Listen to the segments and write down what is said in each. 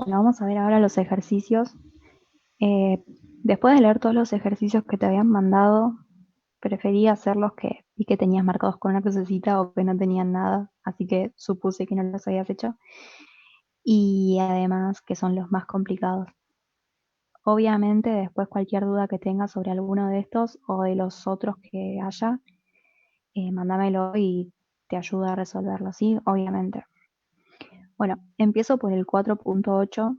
Bueno, vamos a ver ahora los ejercicios. Después de leer todos los ejercicios que te habían mandado, preferí hacer los que vi que tenías marcados con una crucecita o que no tenían nada, así que supuse que no los habías hecho. Y además que son los más complicados. Obviamente, después cualquier duda que tengas sobre alguno de estos o de los otros que haya, mándamelo y te ayudo a resolverlo, ¿sí? Obviamente. Bueno, empiezo por el 4.8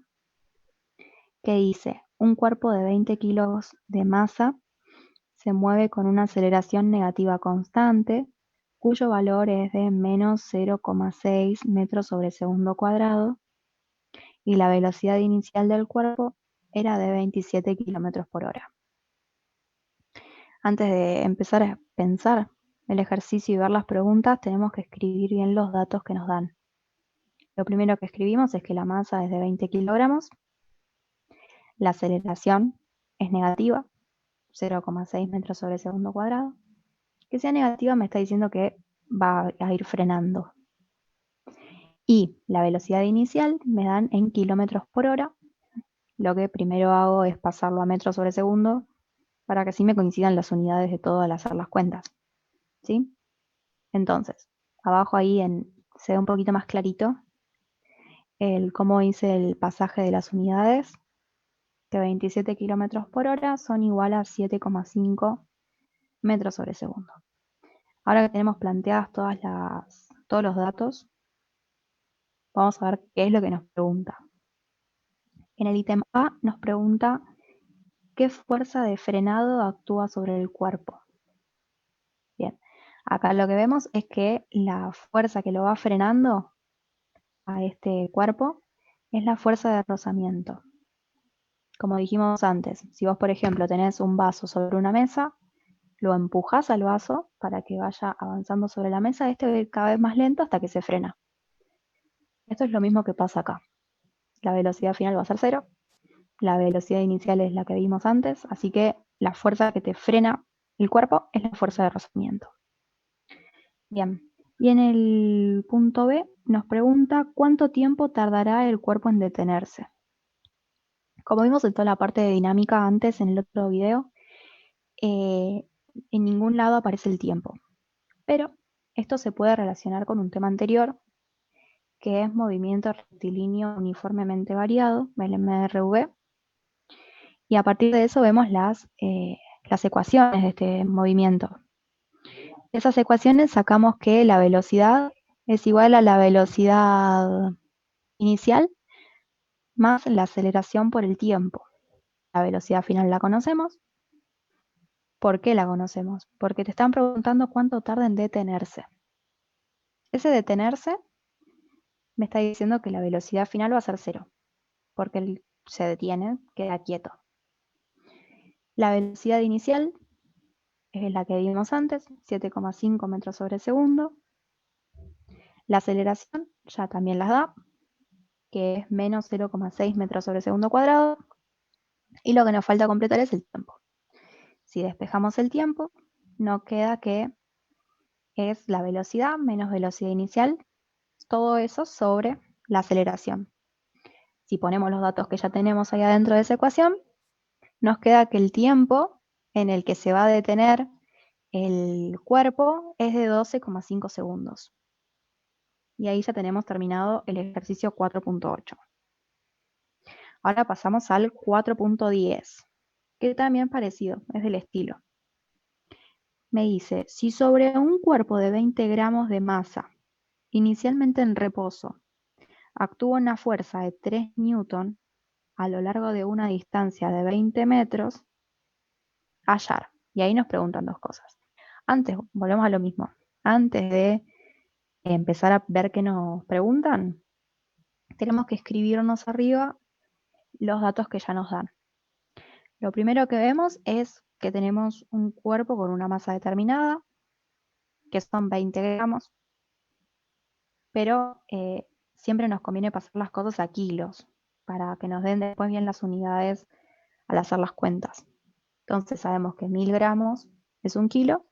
que dice, un cuerpo de 20 kilos de masa se mueve con una aceleración negativa constante, cuyo valor es de menos 0,6 metros sobre segundo cuadrado, y la velocidad inicial del cuerpo era de 27 kilómetros por hora. Antes de empezar a pensar el ejercicio y ver las preguntas, tenemos que escribir bien los datos que nos dan. Lo primero que escribimos es que la masa es de 20 kilogramos, la aceleración es negativa, 0,6 metros sobre segundo cuadrado. Que sea negativa me está diciendo que va a ir frenando. Y la velocidad inicial me dan en kilómetros por hora. Lo que primero hago es pasarlo a metros sobre segundo para que así me coincidan las unidades de todo al hacer las cuentas. ¿Sí? Entonces, abajo ahí se ve un poquito más clarito cómo hice el pasaje de las unidades, que 27 kilómetros por hora son igual a 7,5 metros sobre segundo. Ahora que tenemos planteadas todos los datos, vamos a ver qué es lo que nos pregunta. En el ítem A nos pregunta qué fuerza de frenado actúa sobre el cuerpo. Bien, acá lo que vemos es que la fuerza que lo va frenando a este cuerpo es la fuerza de rozamiento. Como dijimos antes, si vos, por ejemplo, tenés un vaso sobre una mesa, lo empujás al vaso para que vaya avanzando sobre la mesa, este va a ir cada vez más lento hasta que se frena. Esto es lo mismo que pasa acá. La velocidad final va a ser 0, la velocidad inicial es la que vimos antes, así que la fuerza que te frena el cuerpo es la fuerza de rozamiento. Bien, y en el punto B nos pregunta cuánto tiempo tardará el cuerpo en detenerse. Como vimos en toda la parte de dinámica antes en el otro video, en ningún lado aparece el tiempo, pero esto se puede relacionar con un tema anterior, que es movimiento rectilíneo uniformemente variado, el MRV, y a partir de eso vemos las ecuaciones de este movimiento. De esas ecuaciones sacamos que la velocidad es igual a la velocidad inicial más la aceleración por el tiempo. La velocidad final la conocemos. ¿Por qué la conocemos? Porque te están preguntando cuánto tarda en detenerse. Ese detenerse me está diciendo que la velocidad final va a ser 0, porque él se detiene, queda quieto. La velocidad inicial es la que vimos antes, 7,5 metros sobre segundo. La aceleración ya también las da, que es menos 0,6 metros sobre segundo cuadrado. Y lo que nos falta completar es el tiempo. Si despejamos el tiempo, nos queda que es la velocidad menos velocidad inicial, todo eso sobre la aceleración. Si ponemos los datos que ya tenemos ahí adentro de esa ecuación, nos queda que el tiempo en el que se va a detener el cuerpo es de 12,5 segundos. Y ahí ya tenemos terminado el ejercicio 4.8. Ahora pasamos al 4.10, que también es parecido, es del estilo. Me dice, si sobre un cuerpo de 20 gramos de masa, inicialmente en reposo, actúa una fuerza de 3 newton a lo largo de una distancia de 20 metros, hallar. Y ahí nos preguntan dos cosas. Antes, volvemos a lo mismo. Antes de empezar a ver qué nos preguntan, tenemos que escribirnos arriba los datos que ya nos dan. Lo primero que vemos es que tenemos un cuerpo con una masa determinada, que son 20 gramos, pero siempre nos conviene pasar las cosas a kilos, para que nos den después bien las unidades al hacer las cuentas. Entonces sabemos que 1000 gramos es 1 kilo,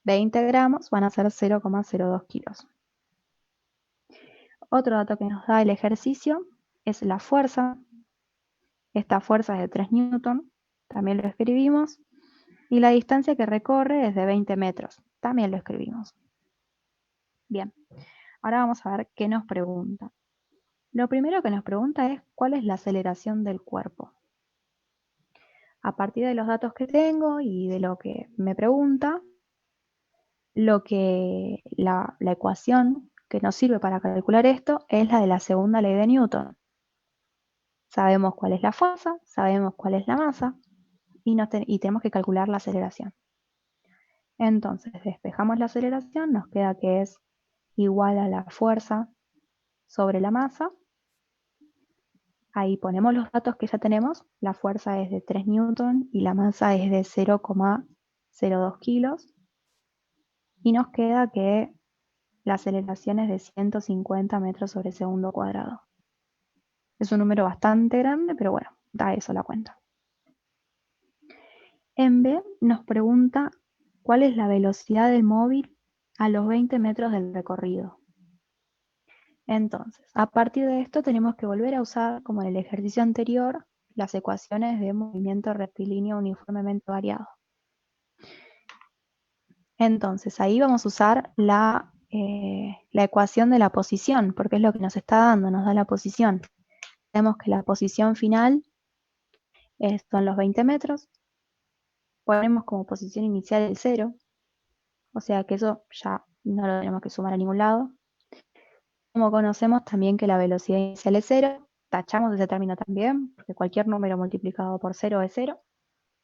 20 gramos van a ser 0,02 kilos. Otro dato que nos da el ejercicio es la fuerza. Esta fuerza es de 3 newton, también lo escribimos. Y la distancia que recorre es de 20 metros, también lo escribimos. Bien, ahora vamos a ver qué nos pregunta. Lo primero que nos pregunta es cuál es la aceleración del cuerpo. A partir de los datos que tengo y de lo que me pregunta, la ecuación que nos sirve para calcular esto es la de la segunda ley de Newton. Sabemos cuál es la fuerza, sabemos cuál es la masa y tenemos que calcular la aceleración. Entonces, despejamos la aceleración, nos queda que es igual a la fuerza sobre la masa. Ahí ponemos los datos que ya tenemos. La fuerza es de 3 newton y la masa es de 0,02 kilos. Y nos queda que la aceleración es de 150 metros sobre segundo cuadrado. Es un número bastante grande, pero bueno, da eso la cuenta. En B nos pregunta cuál es la velocidad del móvil a los 20 metros del recorrido. Entonces, a partir de esto tenemos que volver a usar, como en el ejercicio anterior, las ecuaciones de movimiento rectilíneo uniformemente variado. Entonces, ahí vamos a usar la ecuación de la posición, porque es lo que nos está dando, nos da la posición. Tenemos que la posición final son los 20 metros. Ponemos como posición inicial el 0, o sea que eso ya no lo tenemos que sumar a ningún lado. Como conocemos también que la velocidad inicial es 0, tachamos ese término también, porque cualquier número multiplicado por 0 es 0.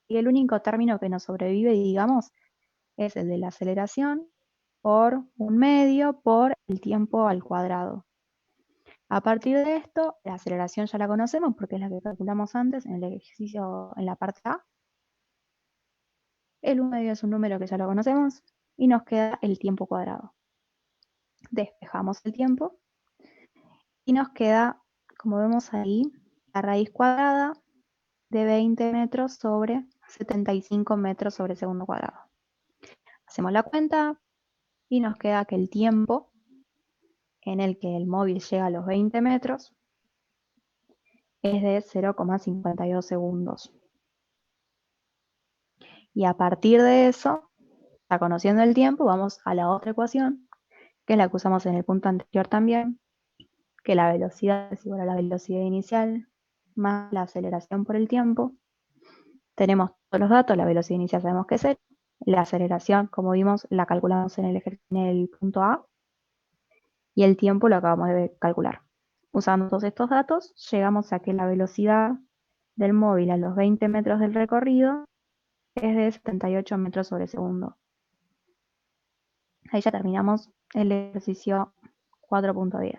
Y el único término que nos sobrevive, digamos, es el de la aceleración por un medio por el tiempo al cuadrado. A partir de esto, la aceleración ya la conocemos porque es la que calculamos antes en el ejercicio en la parte A. El 1 medio es un número que ya lo conocemos y nos queda el tiempo cuadrado. Despejamos el tiempo y nos queda, como vemos ahí, la raíz cuadrada de 20 metros sobre 75 metros sobre segundo cuadrado. Hacemos la cuenta y nos queda que el tiempo en el que el móvil llega a los 20 metros es de 0,52 segundos. Y a partir de eso, ya conociendo el tiempo, vamos a la otra ecuación, que es la que usamos en el punto anterior también, que la velocidad es igual a la velocidad inicial más la aceleración por el tiempo. Tenemos todos los datos, la velocidad inicial sabemos que es 0, la aceleración, como vimos, la calculamos en el punto A, y el tiempo lo acabamos de calcular. Usando todos estos datos, llegamos a que la velocidad del móvil a los 20 metros del recorrido es de 78 metros sobre segundo. Ahí ya terminamos el ejercicio 4.10.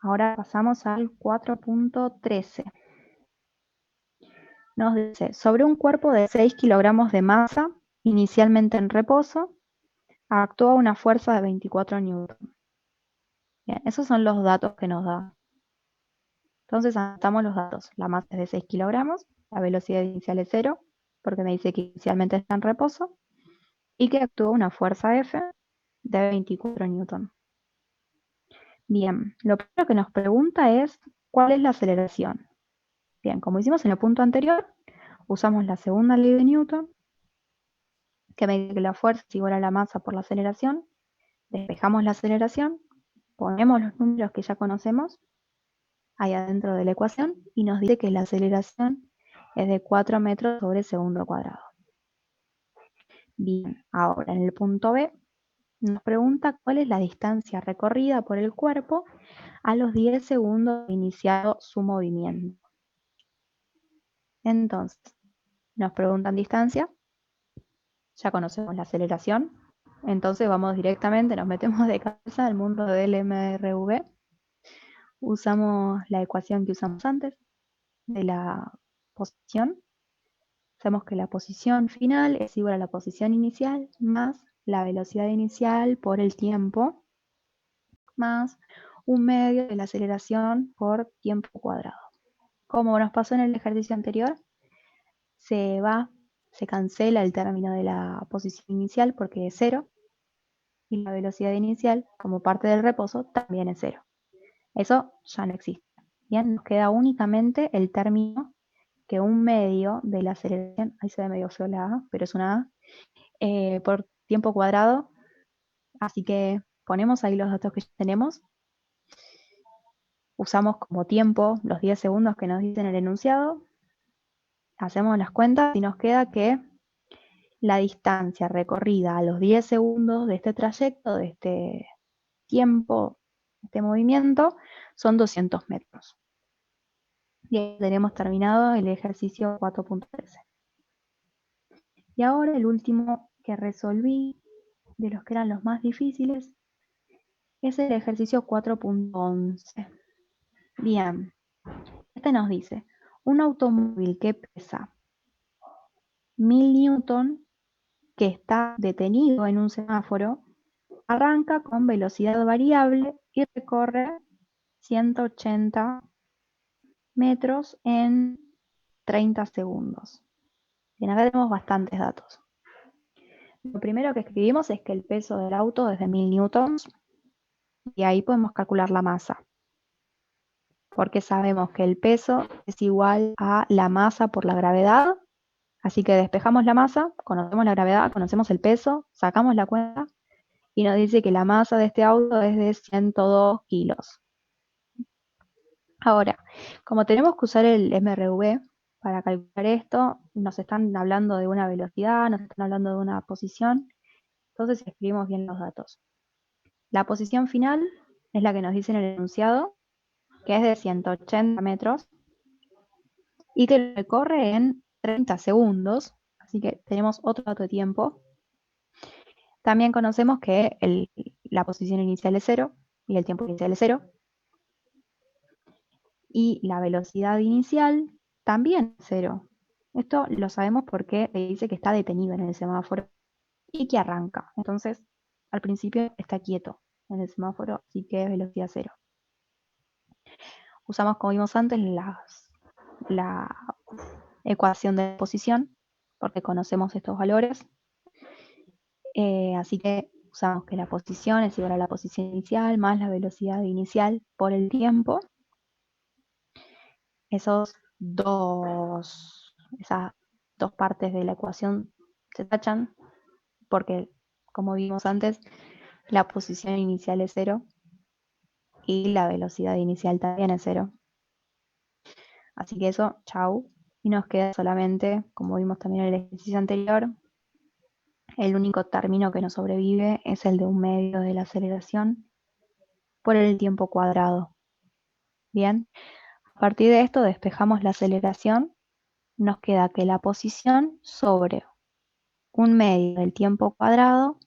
Ahora pasamos al 4.13. Nos dice, sobre un cuerpo de 6 kilogramos de masa, inicialmente en reposo, actúa una fuerza de 24 newton. Bien, esos son los datos que nos da. Entonces anotamos los datos. La masa es de 6 kilogramos, la velocidad inicial es 0, porque me dice que inicialmente está en reposo, y que actúa una fuerza F de 24 newton. Bien, lo primero que nos pregunta es, ¿cuál es la aceleración? Bien, como hicimos en el punto anterior, usamos la segunda ley de Newton, que me dice que la fuerza es igual a la masa por la aceleración. Despejamos la aceleración, ponemos los números que ya conocemos ahí adentro de la ecuación y nos dice que la aceleración es de 4 metros sobre segundo cuadrado. Bien, ahora en el punto B nos pregunta cuál es la distancia recorrida por el cuerpo a los 10 segundos de iniciado su movimiento. Entonces, nos preguntan distancia, ya conocemos la aceleración, entonces vamos directamente, nos metemos de cabeza al mundo del MRV, usamos la ecuación que usamos antes de la posición. Sabemos que la posición final es igual a la posición inicial más la velocidad inicial por el tiempo más un medio de la aceleración por tiempo cuadrado. Como nos pasó en el ejercicio anterior, se cancela el término de la posición inicial porque es 0 y la velocidad inicial como parte del reposo también es 0. Eso ya no existe. Bien, nos queda únicamente el término que un medio de la aceleración, ahí se ve medio feo la A, pero es una A, por tiempo cuadrado. Así que ponemos ahí los datos que ya tenemos. Usamos como tiempo los 10 segundos que nos dicen el enunciado. Hacemos las cuentas y nos queda que la distancia recorrida a los 10 segundos de este trayecto, de este tiempo, de este movimiento, son 200 metros. Y ahí tenemos terminado el ejercicio 4.13. Y ahora el último que resolví, de los que eran los más difíciles, es el ejercicio 4.11. Bien, este nos dice, un automóvil que pesa 1000 newton, que está detenido en un semáforo, arranca con velocidad variable y recorre 180 metros en 30 segundos. Bien, acá tenemos bastantes datos. Lo primero que escribimos es que el peso del auto es de 1000 newtons y ahí podemos calcular la masa, porque sabemos que el peso es igual a la masa por la gravedad. Así que despejamos la masa, conocemos la gravedad, conocemos el peso, sacamos la cuenta y nos dice que la masa de este auto es de 102 kilos. Ahora, como tenemos que usar el MRV para calcular esto, nos están hablando de una velocidad, nos están hablando de una posición, entonces escribimos bien los datos. La posición final es la que nos dice en el enunciado, que es de 180 metros y que lo recorre en 30 segundos, así que tenemos otro dato de tiempo. También conocemos que la posición inicial es 0 y el tiempo inicial es 0. Y la velocidad inicial también es 0. Esto lo sabemos porque le dice que está detenido en el semáforo y que arranca. Entonces, al principio está quieto en el semáforo, así que es velocidad 0. Usamos, como vimos antes, la ecuación de posición, porque conocemos estos valores. Así que usamos que la posición es igual a la posición inicial más la velocidad inicial por el tiempo. Esas dos partes de la ecuación se tachan porque, como vimos antes, la posición inicial es 0 y la velocidad inicial también es 0. Así que eso, chau. Y nos queda solamente, como vimos también en el ejercicio anterior, el único término que nos sobrevive es el de un medio de la aceleración por el tiempo cuadrado. Bien, a partir de esto despejamos la aceleración, nos queda que la posición sobre un medio del tiempo cuadrado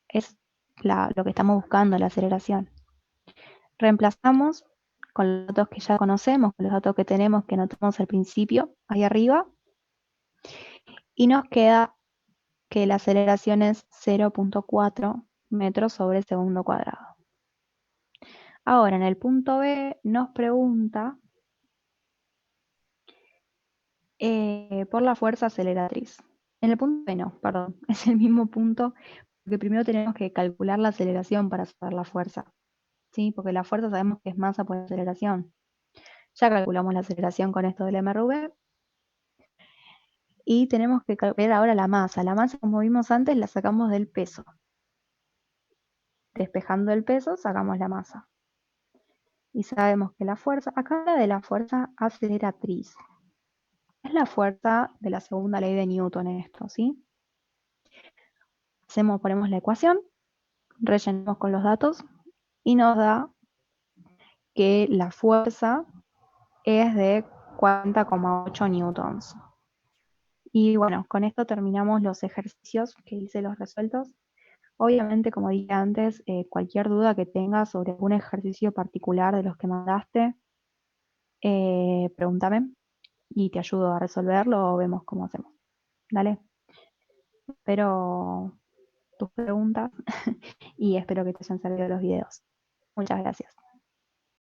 es lo que estamos buscando, la aceleración. Reemplazamos con los datos que ya conocemos, con los datos que tenemos que notamos al principio, ahí arriba, y nos queda que la aceleración es 0.4 metros sobre segundo cuadrado. Ahora, en el punto B nos pregunta por la fuerza aceleratriz. En el punto B no, perdón, es el mismo punto, porque primero tenemos que calcular la aceleración para saber la fuerza, ¿sí? Porque la fuerza sabemos que es masa por aceleración. Ya calculamos la aceleración con esto del MRV. Y tenemos que calcular ahora la masa. La masa, como vimos antes, la sacamos del peso. Despejando el peso, sacamos la masa. Y sabemos que la fuerza, acá habla de la fuerza aceleratriz. Es la fuerza de la segunda ley de Newton en esto, ¿sí? Ponemos la ecuación, rellenamos con los datos y nos da que la fuerza es de 40,8 newtons. Y bueno, con esto terminamos los ejercicios que hice los resueltos. Obviamente, como dije antes, cualquier duda que tengas sobre algún ejercicio particular de los que mandaste, pregúntame y te ayudo a resolverlo o vemos cómo hacemos. Dale. Espero tus preguntas y espero que te hayan servido los videos. Muchas gracias.